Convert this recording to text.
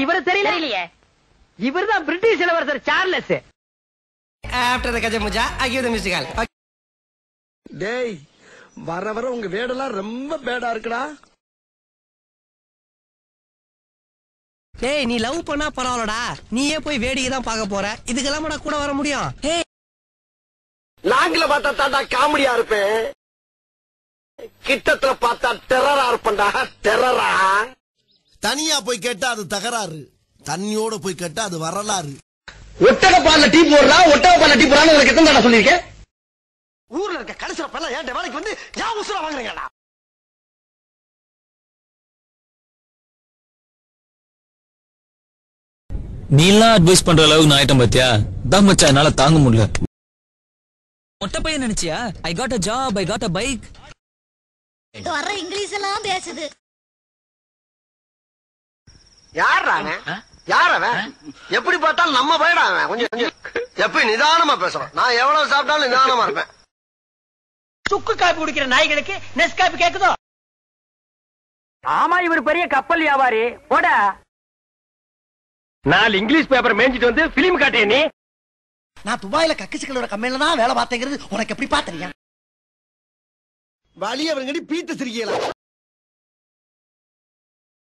இவரு தெரியலையே. இவர்தான் பிரிட்டிஷ் இளவரசர் Charles. After the Kajamuja, I give the musical. டேய் வர வர உங்க வேடெல்லாம் ரொம்ப பேடா இருக்குடா. டேய் நீ லவ் பண்ணா பரவாயில்லடா, நீயே போய் வேடிக்கை தான் பார்க்க போற. இதுக்கெல்லாம் கூட வர முடியும்? நாங்கள பார்த்தா தாண்டா காமெடியா இருப்பேன், கிட்டத்துல பார்த்தா டெரரா இருப்பேன்டா. டெரரா. தனியா போய் கேட்டா அது தகராறு, தண்ணியோட போய் கேட்டா அது வரலாறு. ஒட்டக பால்ல டீ போடுறா, ஒட்டக பால்ல டீ போடான்னு உனக்கு எத்தனை தடவை சொல்லியிருக்கேன்? ஊர்ல இருக்க கடைசில பல்ல ஏன் வேலைக்கு வந்து ஏன் உசுர வாங்குறீங்கடா? நீலாம் அட்வைஸ் பண்ற அளவுக்கு நான் ஆயிட்டேன் பாத்தியா? தான் மச்சான் என்னால தாங்க முடியல. மொட்டை பையன் நினைச்சியா? I got a job, I got a bike. வர இங்கிலீஷ் எல்லாம் பேசுது. யாரவன்? யாரவன்? எப்படி பார்த்தாலும் நம்ம பையடா அவன். கொஞ்சம் எப்படி நிதானமா பேசுறோம். நான் எவ்வளவு சாப்பிட்டாலும் நிதானமா இருப்பேன். சுக்கு காப்பி குடிக்கிற நாய்களுக்கு நெஸ் காப்பி கேக்குதோ? ஆமா, இவர் பெரிய கப்பல் வியாபாரி. போட 4 இங்கிலீஷ் பேப்பர் மேய்ஞ்சிட்டு வந்து பிலிம் காட்டிய நீ. நான் துபாயில கக்கிசிகளோட கம்பெனில தான் வேலை பார்த்தேங்கிறது உனக்கு எப்படி பாத்தீங்க? வலி அவங்கடி பீத்த சிரிக்கலாம்.